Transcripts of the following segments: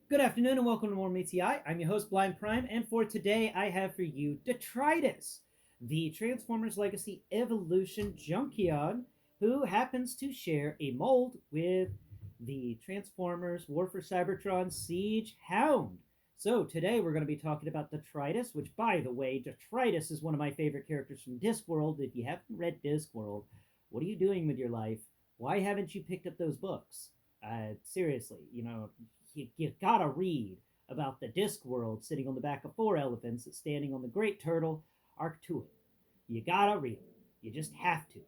Good afternoon and welcome to More Meets the Eye. I'm your host, Blind Prime, and for today I have for you Detritus, the Transformers Legacy Evolution Junkion, who happens to share a mold with the Transformers War for Cybertron Seige Hound. So today we're going to be talking about Detritus, which, by the way, Detritus is one of my favorite characters from Discworld. If you haven't read Discworld, what are you doing with your life? Why haven't you picked up those books? Seriously, you gotta read about the Discworld sitting on the back of four elephants standing on the Great Turtle Arctuit. You gotta read them. You just have to.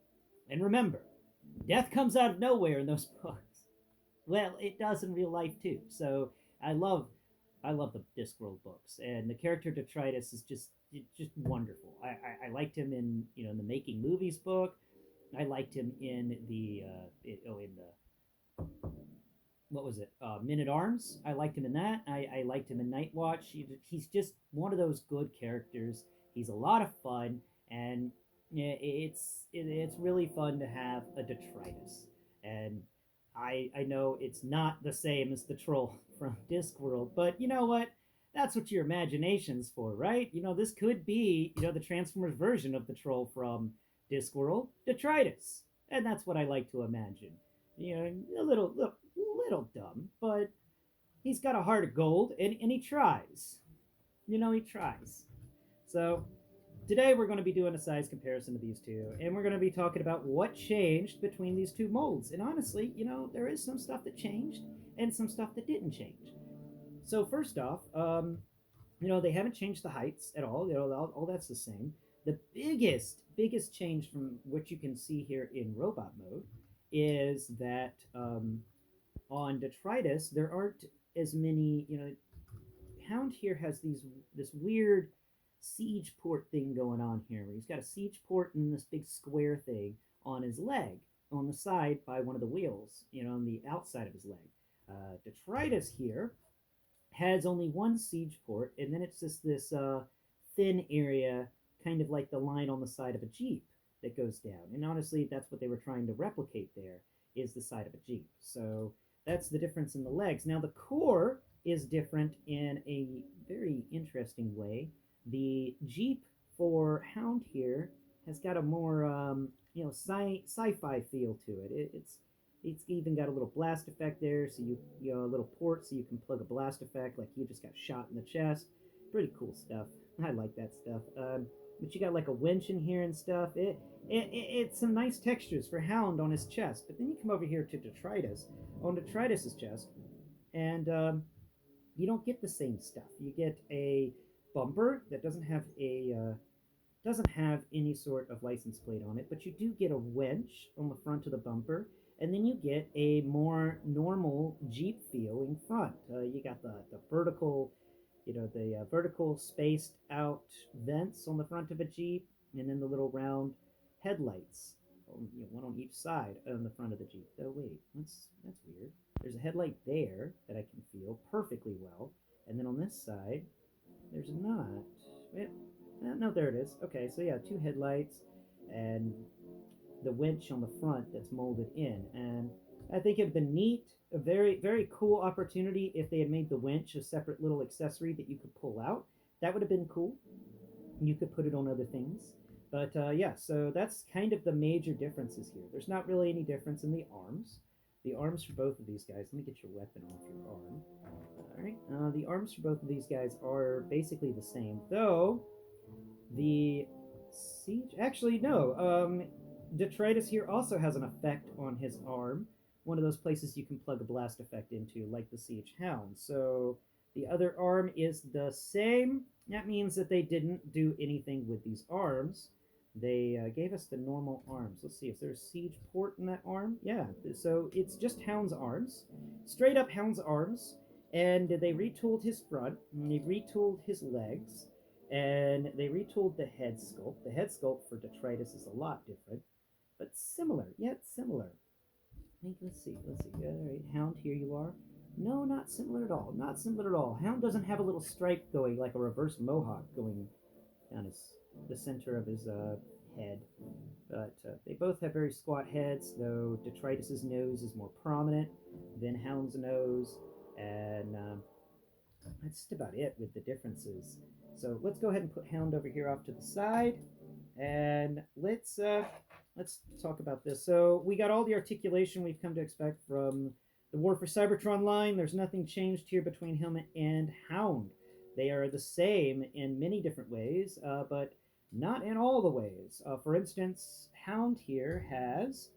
And remember, death comes out of nowhere in those books. Well, it does in real life too. So I love I love the Discworld books, and the character Detritus is just wonderful. I liked him in in the Making Movies book. I liked him in in the what was it? Men at Arms. I liked him in that. I liked him in Night Watch. He's just one of those good characters. He's a lot of fun, and yeah, it's really fun to have a detritus. And I know it's not the same as the troll from Discworld, but you know what? That's what your imagination's for, right? This could be the Transformers version of the troll from Discworld, Detritus, and that's what I like to imagine. A little dumb, but he's got a heart of gold, and he tries. He tries. So today we're going to be doing a size comparison of these two, and we're going to be talking about what changed between these two molds. And honestly, there is some stuff that changed and some stuff that didn't change. So first off, they haven't changed the heights at all. All that's the same. The biggest change from what you can see here in robot mode is that on Detritus, there aren't as many. Hound here has this weird siege port thing going on here, where he's got a siege port and this big square thing on his leg, on the side by one of the wheels, on the outside of his leg. Detritus here has only one siege port, and then it's just this thin area, kind of like the line on the side of a Jeep that goes down. And honestly, that's what they were trying to replicate there, is the side of a Jeep. So that's the difference in the legs. Now the core is different in a very interesting way. The Jeep for Hound here has got a more sci-fi feel to it. It's even got a little blast effect there, so a little port so you can plug a blast effect like you just got shot in the chest. Pretty cool stuff. I like that stuff. But you got like a winch in here and stuff. It's some nice textures for Hound on his chest. But then you come over here to Detritus, on Detritus's chest, and you don't get the same stuff. You get a bumper that doesn't have any sort of license plate on it, but you do get a winch on the front of the bumper, and then you get a more normal Jeep feel in front. You got the vertical, the vertical spaced out vents on the front of a Jeep, and then the little round headlights, one on each side on the front of the Jeep. Oh wait, that's weird. There's a headlight there that I can feel perfectly well, and then on this side, there's not. Wait, no, there it is. Okay, so yeah, two headlights and the winch on the front that's molded in. And I think it'd been neat, a very, very cool opportunity if they had made the winch a separate little accessory that you could pull out. That would have been cool. You could put it on other things. But yeah, so that's kind of the major differences here. There's not really any difference in the arms. The arms for both of these guys, let me get your weapon off your arm. All right, the arms for both of these guys are basically the same, though the siege. Actually, no. Detritus here also has an effect on his arm. One of those places you can plug a blast effect into, like the Siege Hound. So the other arm is the same. That means that they didn't do anything with these arms. They gave us the normal arms. Let's see, is there a siege port in that arm? Yeah, so it's just Hound's arms. Straight up Hound's arms. And they retooled his front, and they retooled his legs, and they retooled the head sculpt. The head sculpt for Detritus is a lot different, but similar, yet similar. Let's see. All right, Hound, here you are. No, not similar at all. Not similar at all. Hound doesn't have a little stripe going, like a reverse mohawk going down the center of his head. But they both have very squat heads, though Detritus's nose is more prominent than Hound's nose. And that's just about it with the differences. So let's go ahead and put Hound over here off to the side, and let's talk about this. So we got all the articulation we've come to expect from the War for Cybertron line. There's nothing changed here between him and Hound. They are the same in many different ways, but not in all the ways. For instance, Hound here has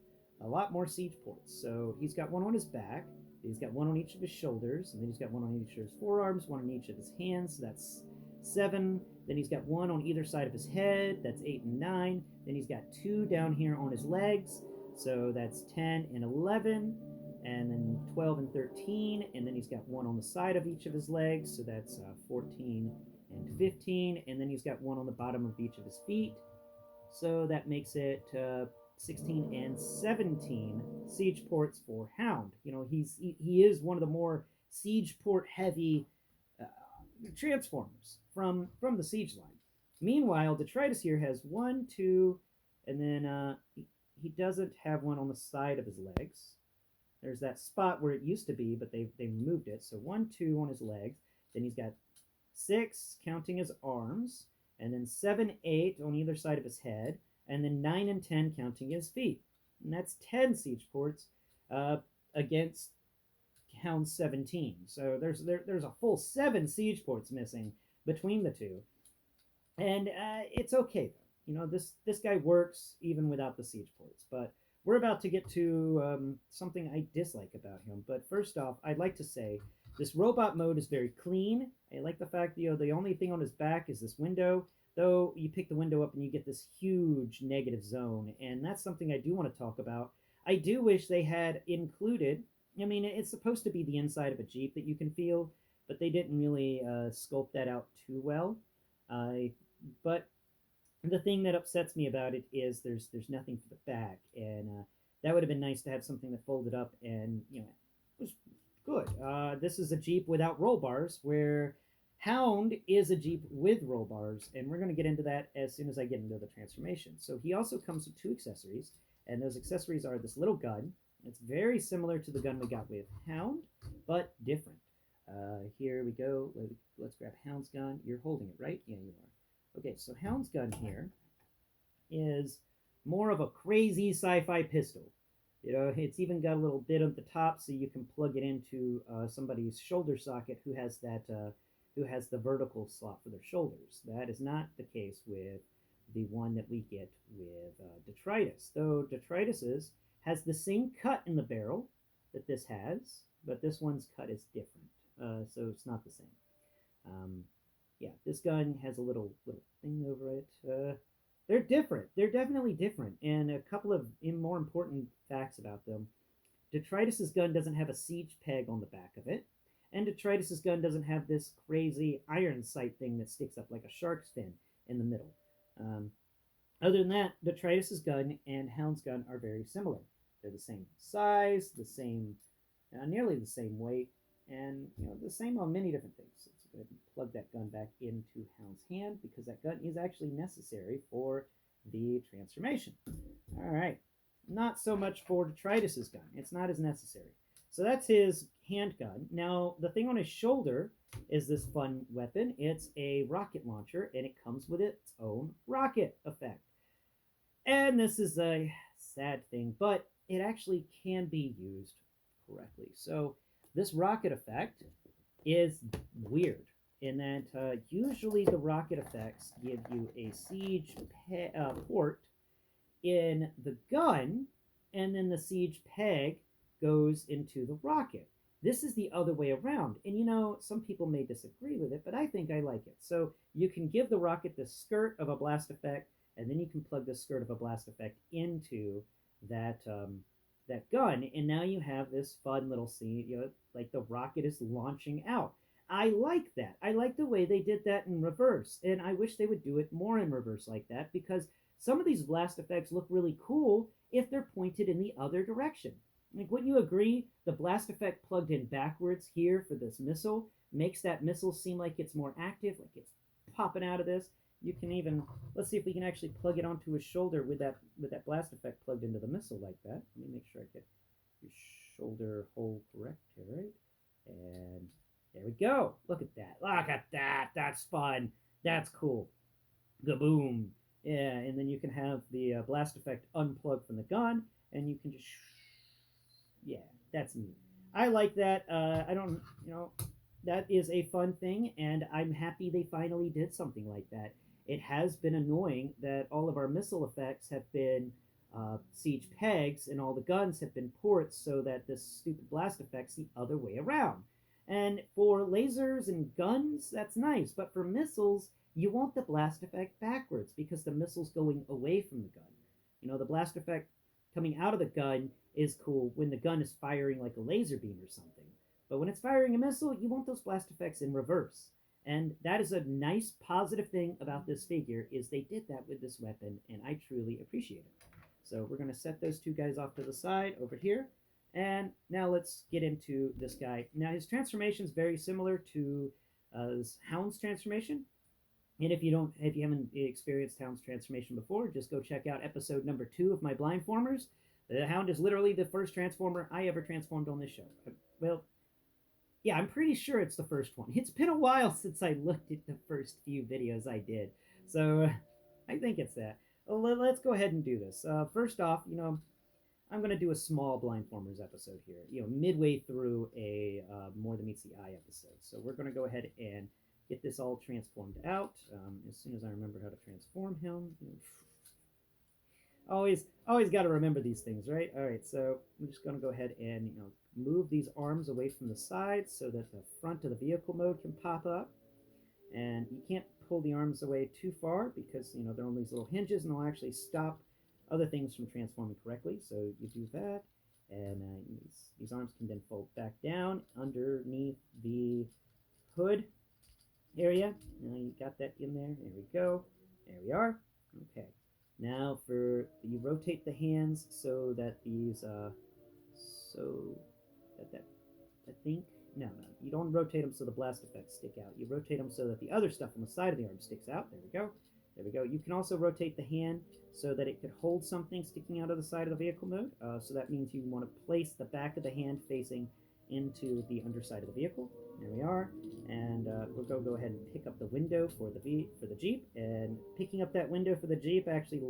a lot more siege ports. So he's got one on his back, he's got one on each of his shoulders, and then he's got one on each of his forearms, one on each of his hands. So that's 7. Then he's got one on either side of his head. That's 8 and 9. Then he's got 2 down here on his legs. So that's 10 and 11. And then 12 and 13. And then he's got one on the side of each of his legs. So that's 14 and 15. And then he's got one on the bottom of each of his feet. So that makes it 16 and 17 siege ports for Hound. You know, he is one of the more siege port heavy transformers from the siege line. Meanwhile, Detritus here has 1, 2, and then he doesn't have one on the side of his legs. There's that spot where it used to be, but they removed it. So 1, 2 on his legs. Then he's got 6 counting his arms, and then 7, 8 on either side of his head, and then 9 and 10 counting his feet. And that's 10 siege ports against Hound 17. So there's a full 7 siege ports missing between the two, and it's okay though. You know, this guy works even without the siege ports. But we're about to get to something I dislike about him. But first off, I'd like to say this robot mode is very clean. I like the fact that, you know, the only thing on his back is this window. Though you pick the window up and you get this huge negative zone, and that's something I do want to talk about. I do wish they had included, I mean, it's supposed to be the inside of a Jeep that you can feel, but they didn't really sculpt that out too well. But the thing that upsets me about it is there's nothing for the back, and that would have been nice to have something that folded up and, you know, was good. This is a Jeep without roll bars, where Hound is a Jeep with roll bars, and we're going to get into that as soon as I get into the transformation. So he also comes with 2 accessories, and those accessories are this little gun. It's very similar to the gun we got with Hound, but different. Here we go. Let's grab Hound's gun. You're holding it, right? Yeah, you are. Okay, so Hound's gun here is more of a crazy sci-fi pistol. You know, it's even got a little bit at the top so you can plug it into somebody's shoulder socket who has that who has the vertical slot for their shoulders. That is not the case with the one that we get with Detritus. Though Detritus's has the same cut in the barrel that this has, but this one's cut is different, so it's not the same. Yeah, this gun has a little thing over it. They're different. They're definitely different, and a couple of more important facts about them. Detritus's gun doesn't have a siege peg on the back of it, and Detritus's gun doesn't have this crazy iron sight thing that sticks up like a shark's fin in the middle. Other than that, Detritus's gun and Hound's gun are very similar. They're the same size, the same, nearly the same weight, and, you know, the same on many different things. Let's go ahead and plug that gun back into Hound's hand, because that gun is actually necessary for the transformation. All right, not so much for Detritus's gun. It's not as necessary. So that's his handgun. Now, the thing on his shoulder is this fun weapon. It's a rocket launcher, and it comes with its own rocket effect. And this is a sad thing, but it actually can be used correctly. So this rocket effect is weird in that usually the rocket effects give you a siege port in the gun, and then the siege peg goes into the rocket. This is the other way around, and, you know, some people may disagree with it, but I think I like it. So you can give the rocket the skirt of a blast effect, and then you can plug the skirt of a blast effect into that that gun, and now you have this fun little scene, you know, like the rocket is launching out. I like that. I like the way they did that in reverse, and I wish they would do it more in reverse like that, because some of these blast effects look really cool if they're pointed in the other direction. Like, wouldn't you agree? The blast effect plugged in backwards here for this missile makes that missile seem like it's more active, like it's popping out of this. You can even, let's see if we can actually plug it onto his shoulder with that blast effect plugged into the missile like that. Let me make sure I get your shoulder hole correct here, right? And there we we go. Look at that. Look at that. That's fun. That's cool. Gaboom. Yeah, and then you can have the blast effect unplugged from the gun, and you can just, yeah, that's neat. I like that. I don't, that is a fun thing, and I'm happy they finally did something like that. It has been annoying that all of our missile effects have been siege pegs, and all the guns have been ports, so that this stupid blast effect's the other way around. And for lasers and guns, that's nice, but for missiles, you want the blast effect backwards because the missile's going away from the gun. The blast effect coming out of the gun is cool when the gun is firing like a laser beam or something. But when it's firing a missile, you want those blast effects in reverse. And that is a nice positive thing about this figure is they did that with this weapon, and I truly appreciate it. So we're going to set those two guys off to the side over here. And now let's get into this guy. Now his transformation is very similar to Hound's transformation. And if you haven't experienced Hound's transformation before, just go check out episode number 2 of my Blindformers. The Hound is literally the first Transformer I ever transformed on this show. Well, yeah, I'm pretty sure it's the first one. It's been a while since I looked at the first few videos I did, so I think it's that. Well, let's go ahead and do this. First off, I'm going to do a small Blindformers episode here, midway through a More Than Meets the Eye episode. So we're going to go ahead and get this all transformed out as soon as I remember how to transform him. Always got to remember these things, right? All right, so I'm just going to go ahead and move these arms away from the sides so that the front of the vehicle mode can pop up. And you can't pull the arms away too far because they're on these little hinges, and they'll actually stop other things from transforming correctly. So you do that, and these arms can then fold back down underneath the hood area. Now you got that in there. There we go. There we are. Okay. Now you rotate the hands so that these I think no, you don't rotate them so the blast effects stick out. You rotate them so that the other stuff on the side of the arm sticks out. There we go. There we go. You can also rotate the hand so that it could hold something sticking out of the side of the vehicle mode. So that means you want to place the back of the hand facing into the underside of the vehicle. There we are. And we'll go ahead and pick up the window for the Jeep. And picking up that window for the Jeep actually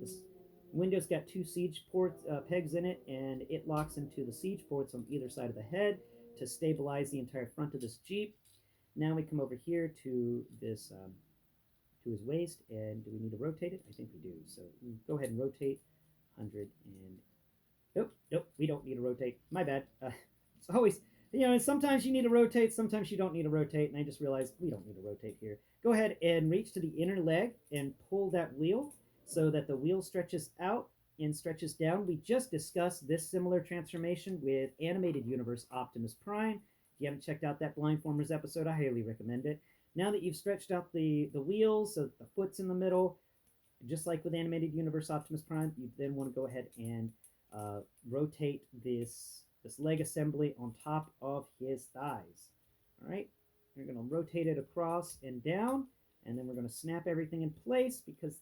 this window's got 2 siege ports pegs in it, and it locks into the siege ports on either side of the head to stabilize the entire front of this Jeep. Now we come over here to this to his waist, and do we need to rotate it? I think we do. So go ahead and rotate 100 and nope, we don't need to rotate. My bad. It's always, sometimes you need to rotate, sometimes you don't need to rotate, and I just realized we don't need to rotate here. Go ahead and reach to the inner leg and pull that wheel so that the wheel stretches out and stretches down. We just discussed this similar transformation with Animated Universe Optimus Prime. If you haven't checked out that Blindformers episode, I highly recommend it. Now that you've stretched out the wheels so that the foot's in the middle, just like with Animated Universe Optimus Prime, you then want to go ahead and rotate this leg assembly on top of his thighs. All right, we're going to rotate it across and down, and then we're going to snap everything in place because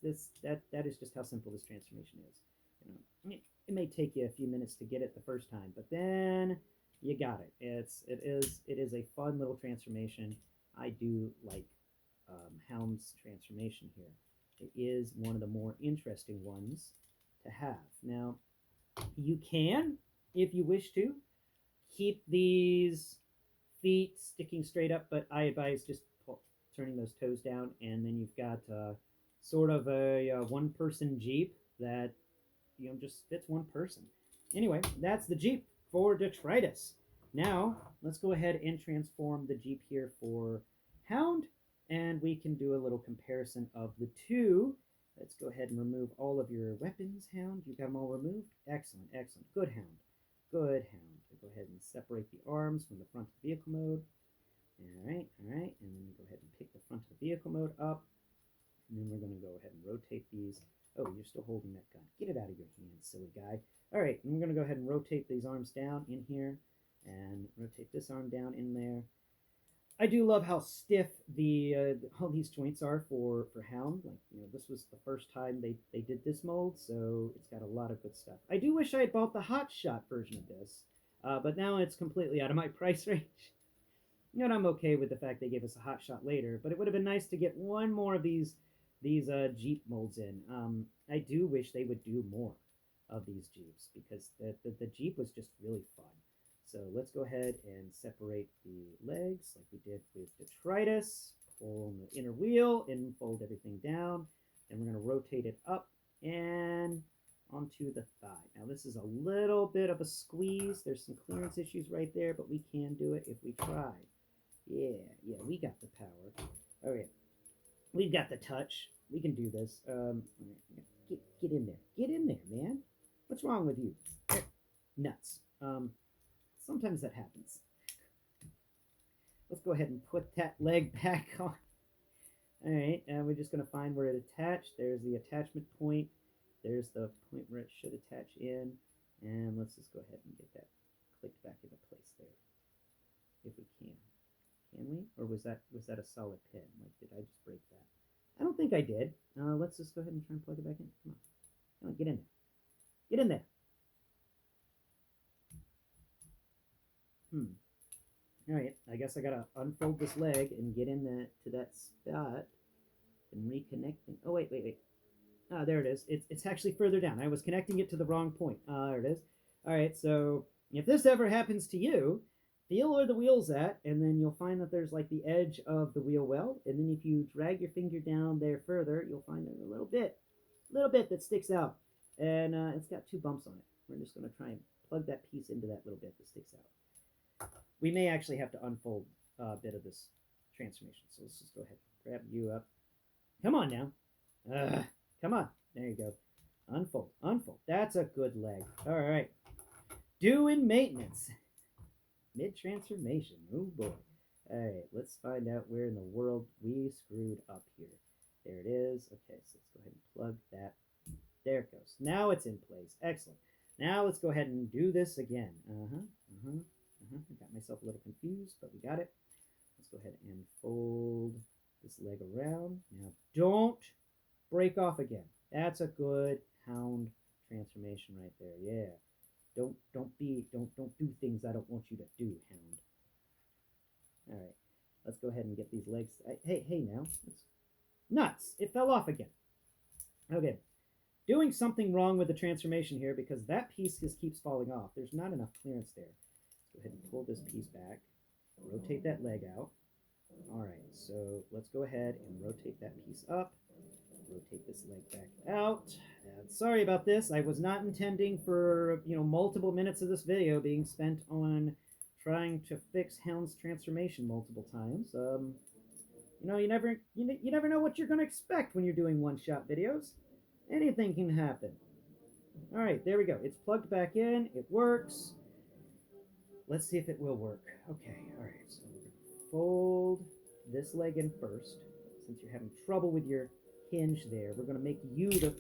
that is just how simple this transformation is. It may take you a few minutes to get it the first time, but then you got it. It is a fun little transformation. I do like Hound's transformation here. It is one of the more interesting ones to have. Now, you can, if you wish to, keep these feet sticking straight up, but I advise just turning those toes down, and then you've got sort of a one-person Jeep that just fits one person. Anyway, that's the Jeep for Detritus. Now, let's go ahead and transform the Jeep here for Hound, and we can do a little comparison of the two. Let's go ahead and remove all of your weapons, Hound. You got them all removed? Excellent, excellent. Good, Hound. Good, Hound. Go ahead and separate the arms from the front of vehicle mode. All right, and then go ahead and pick the front of the vehicle mode up. And then we're going to go ahead and rotate these. Oh, you're still holding that gun. Get it out of your hands, silly guy. All right, and we're going to go ahead and rotate these arms down in here and rotate this arm down in there. I do love how stiff all these joints are for Hound. Like, this was the first time they did this mold, so it's got a lot of good stuff. I do wish I had bought the Hot Shot version of this, but now it's completely out of my price range. And I'm okay with the fact they gave us a hot shot later, but it would have been nice to get one more of these Jeep molds in. I do wish they would do more of these Jeeps because the Jeep was just really fun. So let's go ahead and separate the legs like we did with Detritus. Pull on the inner wheel and fold everything down. And we're going to rotate it up and onto the thigh. Now this is a little bit of a squeeze. There's some clearance issues right there, but we can do it if we try. Yeah, we got the power. All right, we've got the touch. We can do this. Get in there. Get in there, man. What's wrong with you? Nuts. Sometimes that happens. Let's go ahead and put that leg back on. All right, and we're just going to find where it attached. There's the attachment point. There's the point where it should attach in. And let's just go ahead and get that clicked back into place there, if we can. Can we? Or was that a solid pin? Like, did I just break that? I don't think I did. Let's just go ahead and try and plug it back in. Come on. Come on, get in there. Get in there. All right, I guess I gotta unfold this leg and get in to that spot and reconnecting. Oh, wait. Ah, there it is. It's actually further down. I was connecting it to the wrong point. There it is. All right, so if this ever happens to you, feel where the wheel's at, and then you'll find that there's like the edge of the wheel well, and then if you drag your finger down there further, you'll find there's a little bit that sticks out, and it's got 2 bumps on it. We're just going to try and plug that piece into that little bit that sticks out. We may actually have to unfold a bit of this transformation, so let's just go ahead and grab you up. Come on now. Come on. There you go. Unfold. That's a good leg. All right. Doing maintenance. Mid-transformation. Oh, boy. All right. Let's find out where in the world we screwed up here. There it is. Okay, so let's go ahead and plug that. There it goes. Now it's in place. Excellent. Now let's go ahead and do this again. I got myself a little confused, but we got it. Let's go ahead and fold this leg around. Now don't break off again. That's a good hound transformation right there. Yeah. Don't do things I don't want you to do, hound. All right. Let's go ahead and get these legs. Hey now. Nuts. It fell off again. Okay. Doing something wrong with the transformation here because that piece just keeps falling off. There's not enough clearance there. Go ahead and pull this piece back. Rotate that leg out. All right. So let's go ahead and rotate that piece up. Rotate this leg back out. And sorry about this. I was not intending for multiple minutes of this video being spent on trying to fix Hound's transformation multiple times. You never know what you're going to expect when you're doing one-shot videos. Anything can happen. All right, there we go. It's plugged back in. It works. Let's see if it will work. Okay. All right. So we're going to fold this leg in first. Since you're having trouble with your hinge there, we're going to make you the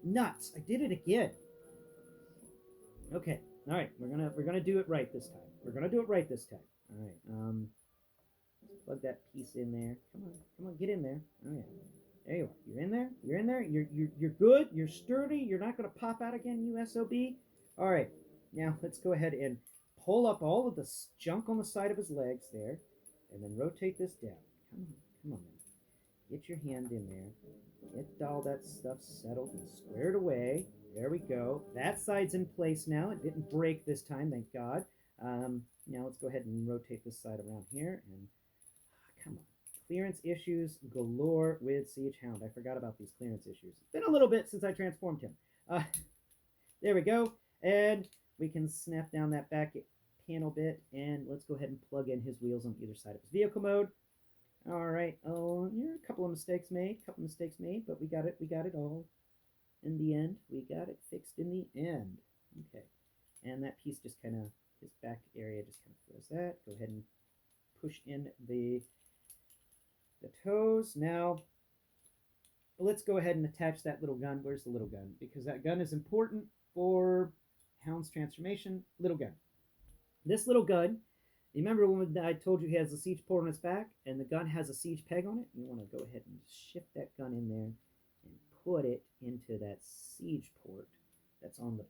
nuts. I did it again. Okay. All right. We're gonna do it right this time. All right. Let's plug that piece in there. Come on, get in there. All right. There you are. You're in there. You're good. You're sturdy. You're not gonna pop out again, you SOB. All right. Now let's go ahead and pull up all of the junk on the side of his legs there, and then rotate this down. Come on. Get your hand in there. Get all that stuff settled and squared away. There we go. That side's in place now. It didn't break this time, thank God. Now let's go ahead and rotate this side around here. And come on. Clearance issues galore with Seige Hound. I forgot about these clearance issues. It's been a little bit since I transformed him. There we go. And we can snap down that back panel bit. And let's go ahead and plug in his wheels on either side of his vehicle mode. All right. Oh, yeah, a couple of mistakes made, but we got it all. In the end, we got it fixed in the end. Okay. And that piece just kind of, his back area just kind of throws that. Go ahead and push in the toes. Now, let's go ahead and attach that little gun. Where's the little gun? Because that gun is important for Hound's transformation. Little gun. This little gun, remember when I told you he has a siege port on its back and the gun has a siege peg on it? You want to go ahead and shift that gun in there and put it into that siege port that's on the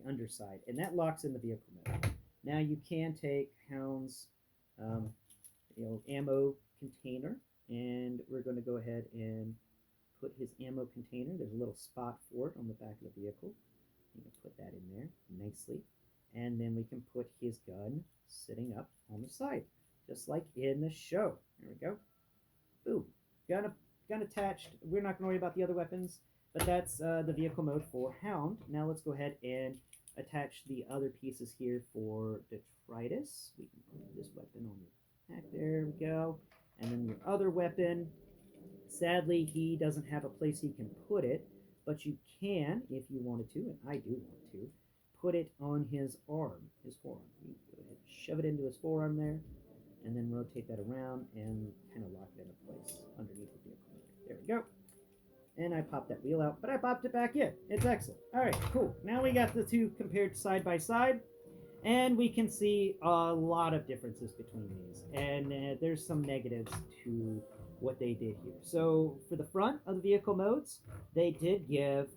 underside, and that locks in the vehicle mode. Now you can take Hound's um, ammo container, and we're going to go ahead and put his ammo container. There's a little spot for it on the back of the vehicle. You can put that in there nicely, and then we can put his gun sitting up on the side, just like in the show. There we go. Boom. Gun, gun attached. We're not going to worry about the other weapons, but that's the vehicle mode for Hound. Now let's go ahead and attach the other pieces here for Detritus. We can put this weapon on the back. There we go. And then your other weapon. Sadly, he doesn't have a place he can put it, but you can, if you wanted to, and I do want to, put it on his arm, his forearm. You go ahead and shove it into his forearm there, and then rotate that around and kind of lock it into place underneath the vehicle. There we go. And I popped that wheel out, but I popped it back in. It's excellent. All right, cool. Now we got the two compared side by side, and we can see a lot of differences between these. And there's some negatives to what they did here. So for the front of the vehicle modes, they did give,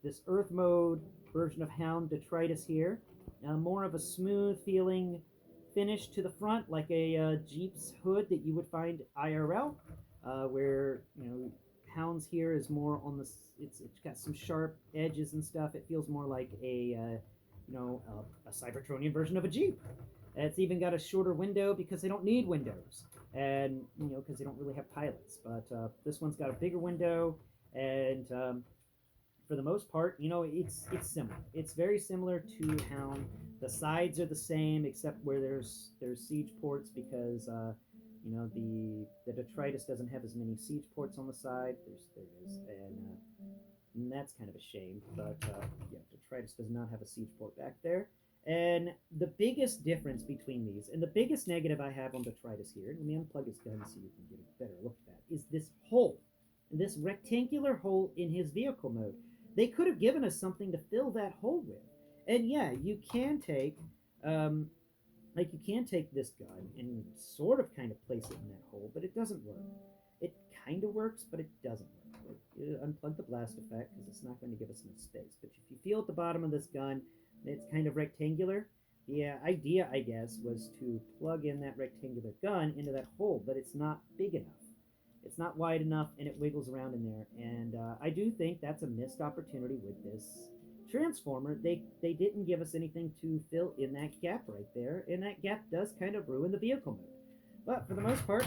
this Earth mode version of Hound Detritus here, more of a smooth feeling finish to the front, like a Jeep's hood that you would find IRL, where Hound's here is more on the. It's got some sharp edges and stuff. It feels more like a Cybertronian version of a Jeep. It's even got a shorter window because they don't need windows, and because they don't really have pilots. But this one's got a bigger window, and for the most part, it's similar. It's very similar to Hound. The sides are the same, except where there's siege ports because the Detritus doesn't have as many siege ports on the side. There is, and that's kind of a shame. But Detritus does not have a siege port back there. And the biggest difference between these, and the biggest negative I have on Detritus here, let me unplug his gun so you can get a better look at that, is this hole, this rectangular hole in his vehicle mode. They could have given us something to fill that hole with. And yeah, you can take, this gun and sort of kind of place it in that hole, but it doesn't work. It kind of works, but it doesn't work. Unplug the blast effect because it's not going to give us enough space. But if you feel at the bottom of this gun, it's kind of rectangular. The idea, I guess, was to plug in that rectangular gun into that hole, but it's not big enough. It's not wide enough, and it wiggles around in there. And I do think that's a missed opportunity with this Transformer. They didn't give us anything to fill in that gap right there, and that gap does kind of ruin the vehicle mode. But for the most part,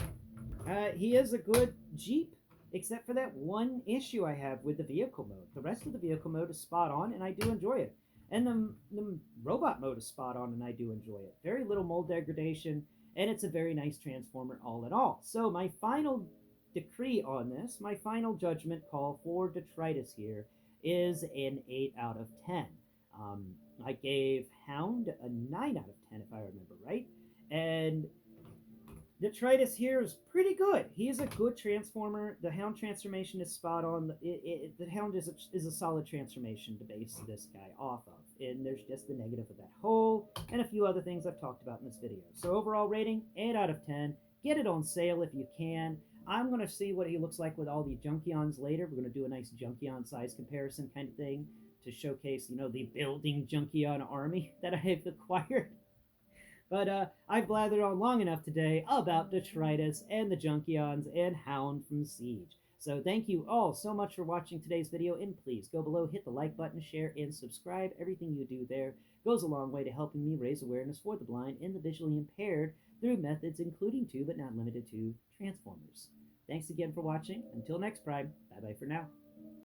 he is a good Jeep, except for that one issue I have with the vehicle mode. The rest of the vehicle mode is spot on, and I do enjoy it. And the robot mode is spot on, and I do enjoy it. Very little mold degradation, and it's a very nice Transformer all in all. So my final decree on this, my final judgment call for Detritus here, is an 8 out of 10. I gave Hound a 9 out of 10, if I remember right. And Detritus here is pretty good. He's a good Transformer. The Hound transformation is spot on. The Hound is a solid transformation to base this guy off of. And there's just the negative of that hole and a few other things I've talked about in this video. So overall rating, 8 out of 10. Get it on sale if you can. I'm going to see what he looks like with all the Junkions later. We're going to do a nice Junkion size comparison kind of thing to showcase, the building Junkion army that I have acquired. But I've blathered on long enough today about Detritus and the Junkions and Hound from Siege. So thank you all so much for watching today's video, and please go below, hit the like button, share, and subscribe. Everything you do there goes a long way to helping me raise awareness for the blind and the visually impaired through methods including but not limited to Transformers. Thanks again for watching. Until next Prime, bye-bye for now.